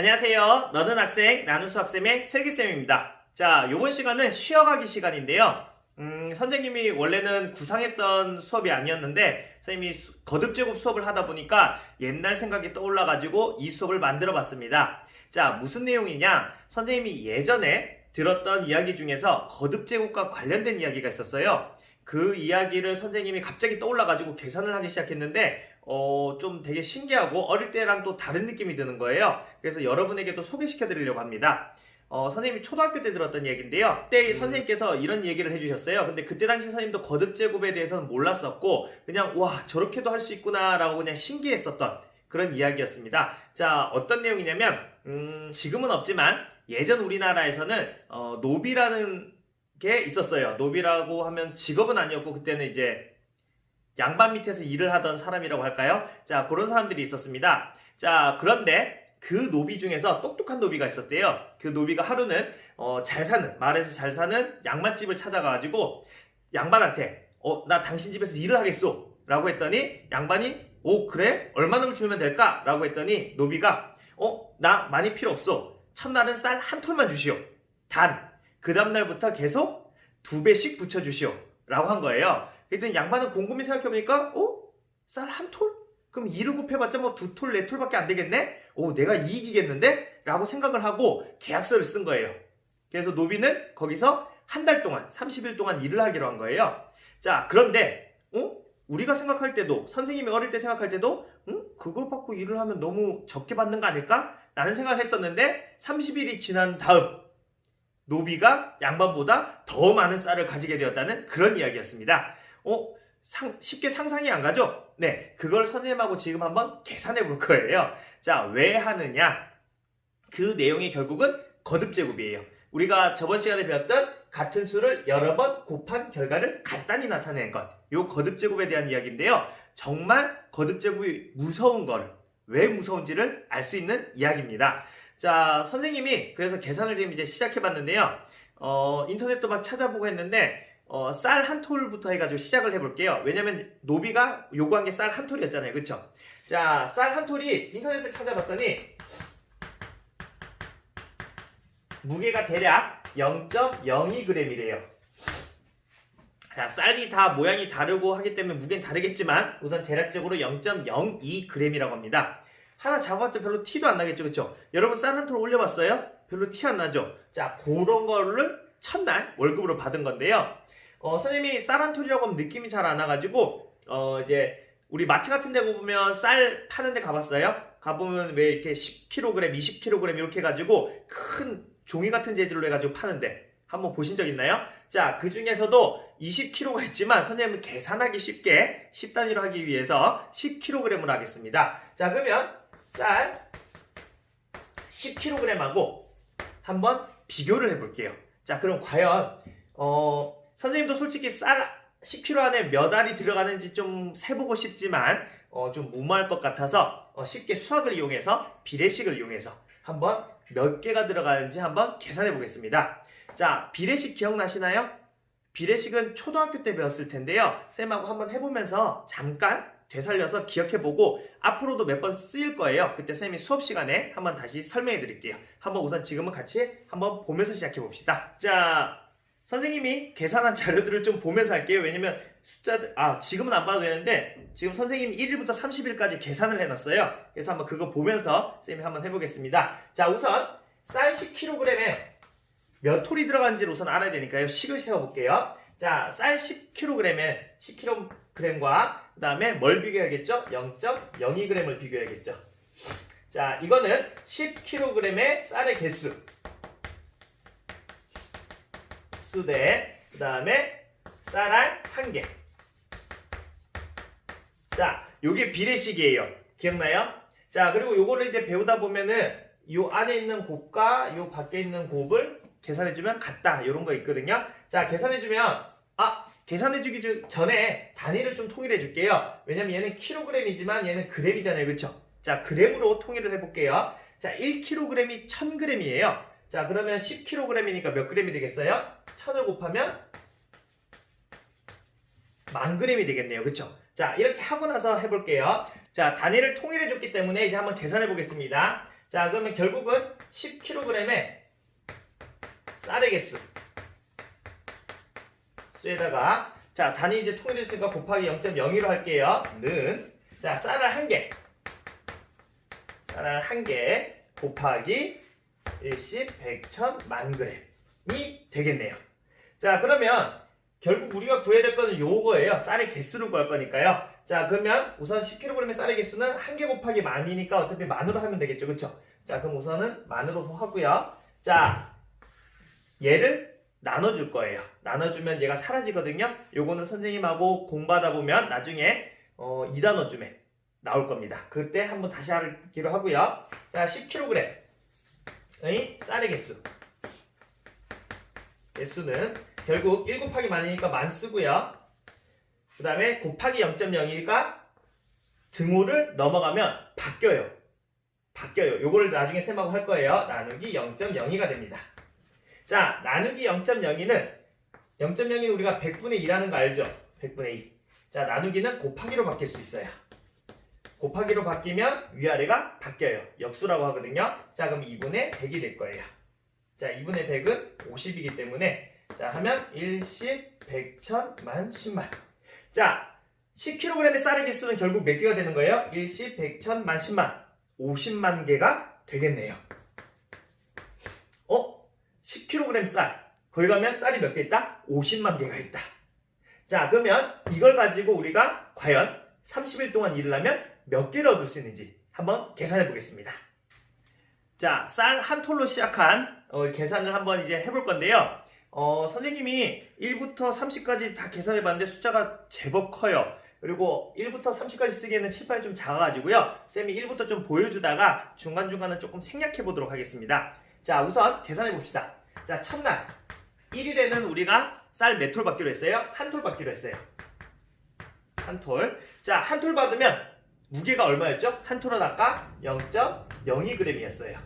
안녕하세요. 너는 학생, 나는 수학쌤의 슬기쌤입니다. 자, 요번 시간은 쉬어가기 시간인데요. 선생님이 원래는 구상했던 수업이 아니었는데 선생님이 거듭제곱 수업을 하다 보니까 옛날 생각이 떠올라가지고 이 수업을 만들어 봤습니다. 자, 무슨 내용이냐? 선생님이 예전에 들었던 이야기 중에서 거듭제곱과 관련된 이야기가 있었어요. 그 이야기를 선생님이 갑자기 떠올라가지고 계산을 하기 시작했는데 좀 되게 신기하고 어릴 때랑 또 다른 느낌이 드는 거예요. 그래서 여러분에게도 소개시켜 드리려고 합니다. 선생님이 초등학교 때 들었던 얘기인데요. 그때 선생님께서 이런 얘기를 해주셨어요. 근데 그때 당시 선생님도 거듭제곱에 대해서는 몰랐었고 그냥 와 저렇게도 할 수 있구나 라고 그냥 신기했었던 그런 이야기였습니다. 자, 어떤 내용이냐면 지금은 없지만 예전 우리나라에서는 노비라는 게 있었어요. 노비라고 하면 직업은 아니었고 그때는 이제 양반 밑에서 일을 하던 사람이라고 할까요? 자, 그런 사람들이 있었습니다. 자, 그런데 그 노비 중에서 똑똑한 노비가 있었대요. 그 노비가 하루는 말해서 잘 사는 양반집을 찾아가가지고 양반한테 나 당신 집에서 일을 하겠소 라고 했더니 양반이 그래? 얼마나 주면 될까? 라고 했더니 노비가 나 많이 필요 없어. 첫날은 쌀 한 톨만 주시오. 그 다음날부터 계속 2배씩 붙여주시오 라고 한 거예요. 그랬더니 양반은 곰곰이 생각해보니까 쌀 한 톨? 그럼 2를 곱해봤자 뭐 2톨, 4톨밖에 안 되겠네? 내가 이익이겠는데? 라고 생각을 하고 계약서를 쓴 거예요. 그래서 노비는 거기서 한 달 동안 30일 동안 일을 하기로 한 거예요. 자, 그런데 우리가 생각할 때도 선생님이 어릴 때 생각할 때도 그걸 받고 일을 하면 너무 적게 받는 거 아닐까? 라는 생각을 했었는데 30일이 지난 다음 노비가 양반보다 더 많은 쌀을 가지게 되었다는 그런 이야기였습니다. 쉽게 상상이 안 가죠? 네, 그걸 선생님하고 지금 한번 계산해 볼 거예요. 자, 왜 하느냐? 그 내용이 결국은 거듭제곱이에요. 우리가 저번 시간에 배웠던 같은 수를 여러 번 곱한 결과를 간단히 나타내는 것. 요 거듭제곱에 대한 이야기인데요. 정말 거듭제곱이 무서운 걸, 왜 무서운지를 알 수 있는 이야기입니다. 자, 선생님이 그래서 계산을 지금 이제 시작해 봤는데요. 인터넷도 막 찾아보고 했는데 쌀 한 톨부터 해가지고 시작을 해볼게요. 왜냐면 노비가 요구한 게 쌀 한 톨이었잖아요. 그쵸? 자, 쌀 한 톨이 인터넷을 찾아봤더니 무게가 대략 0.02g이래요. 자, 쌀이 다 모양이 다르고 하기 때문에 무게는 다르겠지만 우선 대략적으로 0.02g이라고 합니다. 하나 잡아봤자 별로 티도 안 나겠죠. 그쵸? 여러분 쌀 한 톨 올려봤어요? 별로 티 안 나죠? 자, 그런 거를 첫날 월급으로 받은 건데요. 선생님이 쌀 한 톨이라고 하면 느낌이 잘 안 와가지고 이제 우리 마트 같은 데 보면 쌀 파는 데 가봤어요? 가보면 왜 이렇게 10kg, 20kg 이렇게 해가지고 큰 종이 같은 재질로 해가지고 파는데 한번 보신 적 있나요? 자, 그 중에서도 20kg가 있지만 선생님은 계산하기 쉽게 10단위로 하기 위해서 10kg으로 하겠습니다. 자, 그러면 쌀 10kg하고 한번 비교를 해볼게요. 자, 그럼 과연 선생님도 솔직히 쌀 10kg 안에 몇 알이 들어가는지 좀 세보고 싶지만 좀 무모할 것 같아서 쉽게 수학을 이용해서 비례식을 이용해서 한번 몇 개가 들어가는지 한번 계산해 보겠습니다. 자, 비례식 기억나시나요? 비례식은 초등학교 때 배웠을 텐데요. 쌤하고 한번 해보면서 잠깐 되살려서 기억해보고 앞으로도 몇 번 쓰일 거예요. 그때 선생님이 수업 시간에 한번 다시 설명해 드릴게요. 한번 우선 지금은 같이 한번 보면서 시작해 봅시다. 자, 선생님이 계산한 자료들을 좀 보면서 할게요. 왜냐면 숫자들 지금은 안 봐도 되는데 지금 선생님이 1일부터 30일까지 계산을 해놨어요. 그래서 한번 그거 보면서 선생님이 한번 해보겠습니다. 자, 우선 쌀 10kg에 몇 톨이 들어가는지를 우선 알아야 되니까요. 식을 세워볼게요. 자, 쌀 10kg에 10kg과 그 다음에 뭘 비교해야겠죠? 0.02g을 비교해야겠죠. 자, 이거는 10kg의 쌀의 개수 수대 그 다음에 쌀알 1개. 자, 요게 비례식이에요. 기억나요? 자, 그리고 요거를 이제 배우다 보면은 요 안에 있는 곱과 요 밖에 있는 곱을 계산해주면 같다. 요런 거 있거든요. 자, 계산해주면 계산해주기 전에 단위를 좀 통일해 줄게요. 왜냐면 얘는 킬로그램이지만 얘는 그램이잖아요. 그쵸? 자, 그램으로 통일을 해볼게요. 자, 1kg이 1000g이에요. 자, 그러면 10kg이니까 몇 g이 되겠어요? 1000을 곱하면 10,000g이 되겠네요. 그쵸? 자, 이렇게 하고 나서 해볼게요. 자, 단위를 통일해줬기 때문에 이제 한번 계산해 보겠습니다. 자, 그러면 결국은 10kg의 쌀의 개수. 수에다가 자, 단위 이제 통일됐으니까 곱하기 0.02로 할게요. 는 자, 쌀알 1개. 쌀알 1개 곱하기 10, 100, 1000, 10,000g이 되겠네요. 자, 그러면 결국 우리가 구해야 될 거는 요거예요. 쌀의 개수를 구할 거니까요. 자, 그러면 우선 10kg의 쌀의 개수는 1개 곱하기 만이니까 어차피 만으로 하면 되겠죠. 그쵸? 자, 그럼 우선은 만으로 하고요. 자, 얘를 나눠줄 거예요. 나눠주면 얘가 사라지거든요. 요거는 선생님하고 공부하다 보면 나중에 2단원쯤에 나올 겁니다. 그때 한번 다시 하기로 하고요. 자, 10kg의 쌀의 개수는 결국 1 곱하기 만이니까 만 쓰고요. 그 다음에 곱하기 0.02가 등호를 넘어가면 바뀌어요. 요거를 나중에 셈하고 할 거예요. 나누기 0.02가 됩니다. 자, 나누기 0.02는 0.02는 우리가 100분의 2라는 거 알죠? 100분의 2. 자, 나누기는 곱하기로 바뀔 수 있어요. 곱하기로 바뀌면 위아래가 바뀌어요. 역수라고 하거든요. 자, 그럼 2분의 100이 될 거예요. 자, 2분의 100은 50이기 때문에 자, 하면 1, 10, 100, 1000, 만, 10만. 자, 10kg의 쌀의 개수는 결국 몇 개가 되는 거예요? 1, 10, 100, 1000, 만, 10만. 50만 개가 되겠네요. 10kg 쌀. 거기 가면 쌀이 몇 개 있다? 50만 개가 있다. 자, 그러면 이걸 가지고 우리가 과연 30일 동안 일을 하면 몇 개를 얻을 수 있는지 한번 계산해 보겠습니다. 자, 쌀 한 톨로 시작한 계산을 한번 이제 해볼 건데요. 선생님이 1부터 30까지 다 계산해 봤는데 숫자가 제법 커요. 그리고 1부터 30까지 쓰기에는 칠판이 좀 작아가지고요. 쌤이 1부터 좀 보여주다가 중간중간은 조금 생략해 보도록 하겠습니다. 자, 우선 계산해 봅시다. 자, 첫날 1일에는 우리가 쌀 몇 톨 받기로 했어요? 한 톨 받기로 했어요. 한 톨. 자, 한 톨 받으면 무게가 얼마였죠? 한 톨은 아까 0.02g이었어요.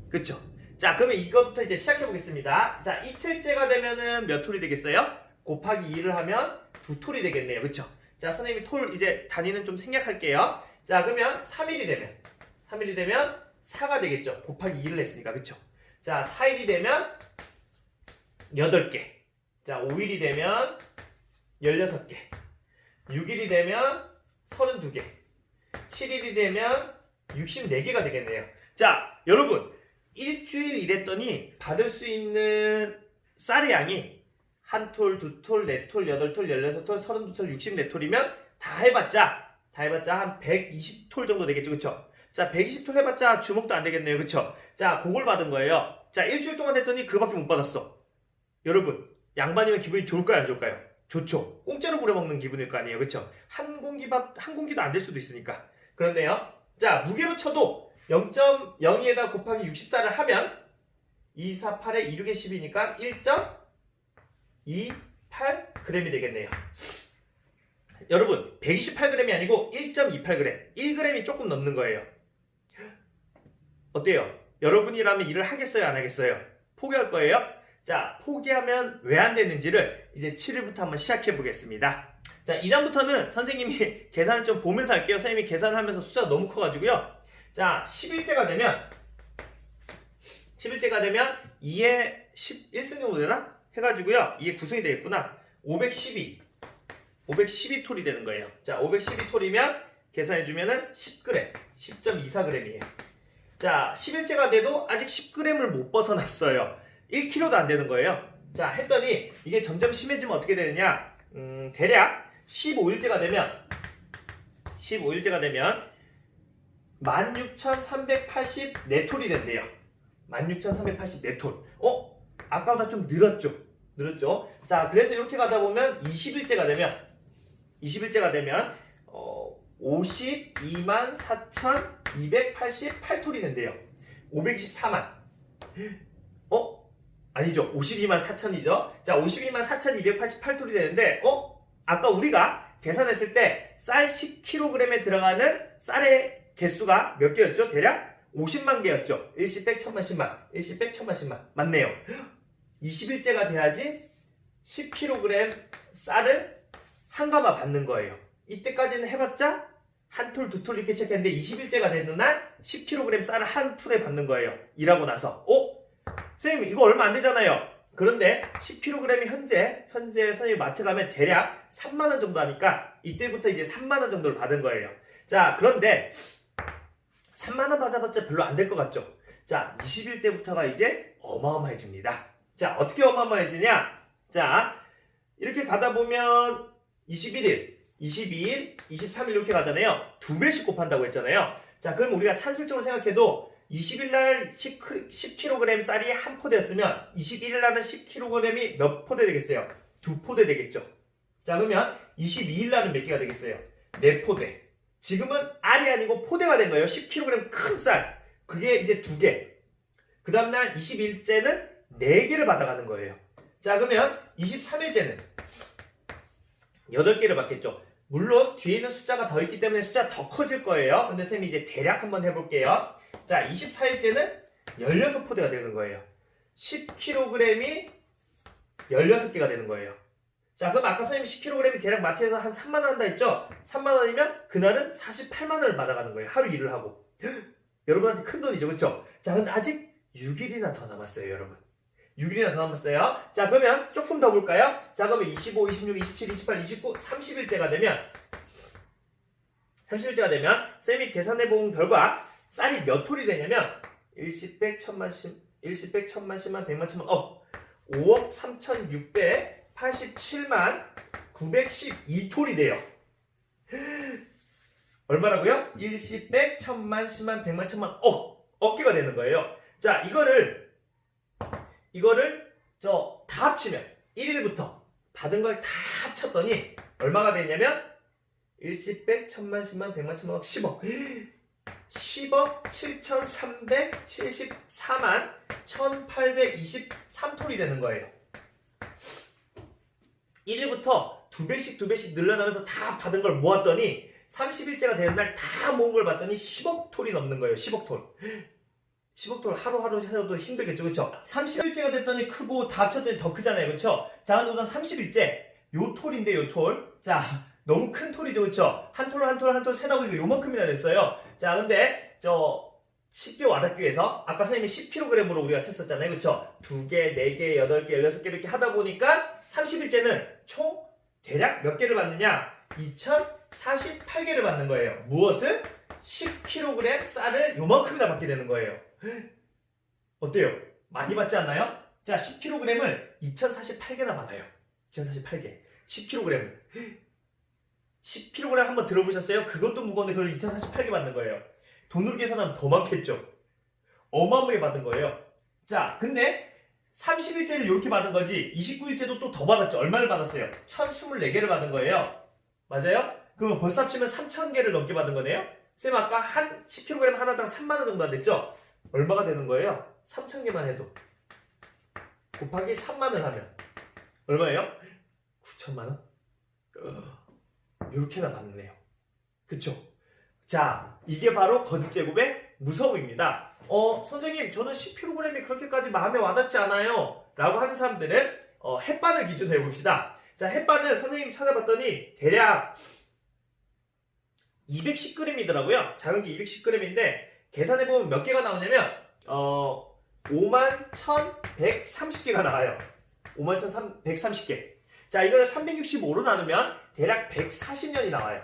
그쵸? 자, 그러면 이거부터 이제 시작해 보겠습니다. 자, 이틀째가 되면은 몇 톨이 되겠어요? 곱하기 2를 하면 2톨이 되겠네요. 그쵸? 자, 선생님이 톨 이제 단위는 좀 생략할게요. 자, 그러면 3일이 되면 4가 되겠죠? 곱하기 2를 했으니까. 그쵸? 자, 4일이 되면 8개. 자, 5일이 되면 16개. 6일이 되면 32개. 7일이 되면 64개가 되겠네요. 자, 여러분, 일주일 일했더니 받을 수 있는 쌀의 양이 한 톨, 두 톨, 네 톨, 여덟 톨, 16톨, 32톨, 64톨이면 다 해봤자 한 120톨 정도 되겠죠. 그쵸? 자, 120톨 해봤자 주먹도 안 되겠네요. 그쵸? 자, 그걸 받은 거예요. 자, 일주일 동안 했더니 그거밖에 못 받았어. 여러분, 양반이면 기분이 좋을까요? 안 좋을까요? 좋죠. 공짜로 부려먹는 기분일 거 아니에요. 그쵸? 한 공기도 안 될 수도 있으니까. 그런데요. 자, 무게로 쳐도 0.02에다 곱하기 64를 하면 2, 4, 8에 2, 6에 10이니까 1.28g이 되겠네요. 여러분, 128g이 아니고 1.28g. 1g이 조금 넘는 거예요. 어때요? 여러분이라면 일을 하겠어요? 안 하겠어요? 포기할 거예요? 자, 포기하면 왜 안 되는지를 이제 7일부터 한번 시작해 보겠습니다. 자, 2단부터는 선생님이 계산을 좀 보면서 할게요. 선생님이 계산을 하면서 숫자가 너무 커가지고요. 자, 10일째가 되면 2에 11승용으로 되나? 해가지고요. 이게 구성이 되겠구나. 512톨이 되는 거예요. 자, 512톨이면 계산해주면은 10g, 10.24g이에요. 자, 10일째가 돼도 아직 10g을 못 벗어났어요. 1kg도 안 되는 거예요. 자, 했더니 이게 점점 심해지면 어떻게 되느냐? 대략 15일째가 되면 16,384톨이 된대요. 16,384톨. 아까보다 좀 늘었죠? 자, 그래서 이렇게 가다 보면 20일째가 되면 524,288톨이 된대요. 524만. 아니죠. 524,000이죠. 자, 524,288톨이 되는데, 아까 우리가 계산했을 때 쌀 10kg에 들어가는 쌀의 개수가 몇 개였죠? 대략 50만 개였죠. 1시 100, 1000만, 10만. 1시 100, 1000만, 10만. 맞네요. 20일째가 돼야지 10kg 쌀을 한 가마 받는 거예요. 이때까지는 해봤자 한 톨, 두 톨 이렇게 시작했는데 20일째가 되는 날 10kg 쌀을 한 톨에 받는 거예요. 일하고 나서. 선생님 이거 얼마 안 되잖아요. 그런데 10kg이 현재 선생님 마트 가면 대략 3만원 정도 하니까 이때부터 이제 3만원 정도를 받은 거예요. 자, 그런데 3만원 받아봤자 별로 안 될 것 같죠? 자, 20일 때부터가 이제 어마어마해집니다. 자, 어떻게 어마어마해지냐? 자, 이렇게 가다 보면 21일, 22일, 23일 이렇게 가잖아요. 2배씩 곱한다고 했잖아요. 자, 그럼 우리가 산술적으로 생각해도 20일날 10kg 쌀이 한 포대였으면 21일날은 10kg이 몇 포대 되겠어요? 2포대 되겠죠. 자, 그러면 22일날은 몇 개가 되겠어요? 4포대. 지금은 알이 아니고 포대가 된 거예요. 10kg 큰 쌀. 그게 이제 2개. 그 다음날 20일째는 4개를 받아가는 거예요. 자, 그러면 23일째는 8개를 받겠죠. 물론 뒤에 있는 숫자가 더 있기 때문에 숫자가 더 커질 거예요. 근데 쌤이 이제 대략 한번 해볼게요. 자, 24일째는 16포대가 되는 거예요. 10kg이 16개가 되는 거예요. 자, 그럼 아까 선생님 10kg이 대략 마트에서 한 3만원 한다 했죠? 3만원이면 그날은 48만원을 받아가는 거예요. 하루 일을 하고. 여러분한테 큰 돈이죠, 그쵸? 자, 근데 아직 6일이나 더 남았어요, 여러분. 6일이나 더 남았어요. 자, 그러면 조금 더 볼까요? 자, 그러면 25, 26, 27, 28, 29, 30일째가 되면 쌤이 계산해 본 결과 쌀이 몇 톨이 되냐면 일십100, 천만, 10만, 100만, 1000만 5억 3,687만 912톨이 돼요. 얼마라고요? 일십100, 천만, 10만, 100만, 1000만 억 개가 되는 거예요. 자, 이거를 다 합치면 1일부터 받은 걸 다 합쳤더니 얼마가 되냐면 일십100, 천만, 10만, 100만, 1000만, 10억 7,374만 1,823톨이 되는 거예요. 1일부터 2배씩 늘어나면서 다 받은 걸 모았더니 30일째가 되는 날 다 모은 걸 봤더니 10억 톨이 넘는 거예요. 10억 톨. 10억 톨 하루하루 해도 힘들겠죠. 그쵸? 30일째가 됐더니 크고 다 합쳤더니 더 크잖아요. 그쵸? 자, 근데 우선 30일째 요 톨인데 요 톨. 자, 너무 큰 톨이죠. 그쵸? 한 톨 세다 보니까 요만큼이나 됐어요. 자, 근데 쉽게 와닿기 위해서 아까 선생님이 10kg으로 우리가 셌었잖아요. 그쵸? 2개, 4개, 8개, 16개 이렇게 하다 보니까 30일째는 총 대략 몇 개를 받느냐? 2048개를 받는 거예요. 무엇을? 10kg 쌀을 요만큼이나 받게 되는 거예요. 어때요? 많이 받지 않나요? 자, 10kg을 2048개나 받아요. 2048개. 10kg을. 10kg 한번 들어보셨어요? 그것도 무거운데 그걸 2048개 받는 거예요. 돈으로 계산하면 더 많겠죠? 어마어마하게 받은 거예요. 자, 근데 30일째를 이렇게 받은 거지 29일째도 또 더 받았죠. 얼마를 받았어요? 1024개를 받은 거예요. 맞아요? 그럼 벌써 합치면 3000개를 넘게 받은 거네요? 쌤 아까 한 10kg 하나당 3만원 정도 안 됐죠? 얼마가 되는 거예요? 3000개만 해도 곱하기 3만을 하면 얼마예요? 9천만원? 이렇게나 받네요. 그쵸? 자, 이게 바로 거듭제곱의 무서움입니다. 선생님 저는 10kg이 그렇게까지 마음에 와닿지 않아요 라고 하는 사람들은 햇반을 기준으로 해봅시다. 자, 햇반은 선생님 찾아봤더니 대략 210g이더라고요. 작은 게 210g인데 계산해보면 몇 개가 나오냐면 51,130개가 나와요. 51,130개. 자, 이걸 365로 나누면 대략 140년이 나와요.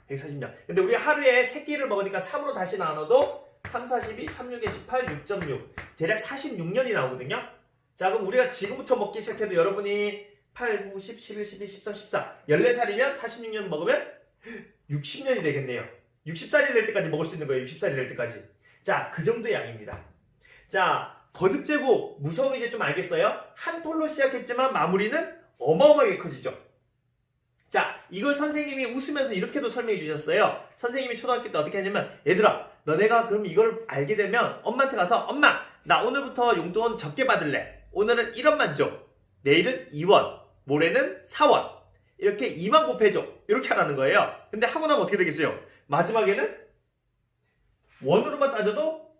140년. 근데 우리 하루에 3끼를 먹으니까 3으로 다시 나눠도 3, 42, 3, 6에 18, 6.6. 대략 46년이 나오거든요. 자, 그럼 우리가 지금부터 먹기 시작해도 여러분이 8, 9, 10, 11, 12, 13, 14. 14살이면 46년 먹으면 60년이 되겠네요. 60살이 될 때까지 먹을 수 있는 거예요. 60살이 될 때까지. 자, 그 정도의 양입니다. 자, 거듭제곱 무서움이 이제 좀 알겠어요? 한 톨로 시작했지만 마무리는 어마어마하게 커지죠. 자, 이걸 선생님이 웃으면서 이렇게도 설명해 주셨어요. 선생님이 초등학교 때 어떻게 했냐면 얘들아, 너네가 그럼 이걸 알게 되면 엄마한테 가서 엄마, 나 오늘부터 용돈 적게 받을래. 오늘은 1원만 줘. 내일은 2원, 모레는 4원. 이렇게 2만 곱해줘. 이렇게 하라는 거예요. 근데 하고 나면 어떻게 되겠어요? 마지막에는 원으로만 따져도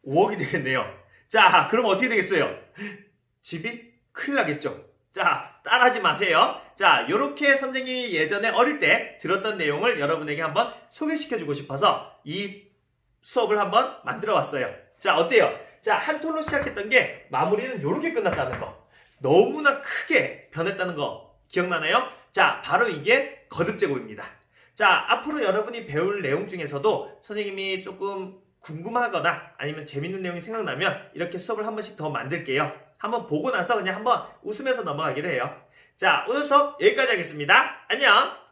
5억이 되겠네요. 자, 그럼 어떻게 되겠어요? 집이 큰일 나겠죠. 자, 따라하지 마세요. 자, 요렇게 선생님이 예전에 어릴 때 들었던 내용을 여러분에게 한번 소개시켜주고 싶어서 이 수업을 한번 만들어 왔어요. 자, 어때요? 자, 한 톨로 시작했던 게 마무리는 요렇게 끝났다는 거. 너무나 크게 변했다는 거 기억나나요? 자, 바로 이게 거듭제곱입니다. 자, 앞으로 여러분이 배울 내용 중에서도 선생님이 조금 궁금하거나 아니면 재밌는 내용이 생각나면 이렇게 수업을 한 번씩 더 만들게요. 한번 보고 나서 그냥 한번 웃으면서 넘어가기로 해요. 자, 오늘 수업 여기까지 하겠습니다. 안녕!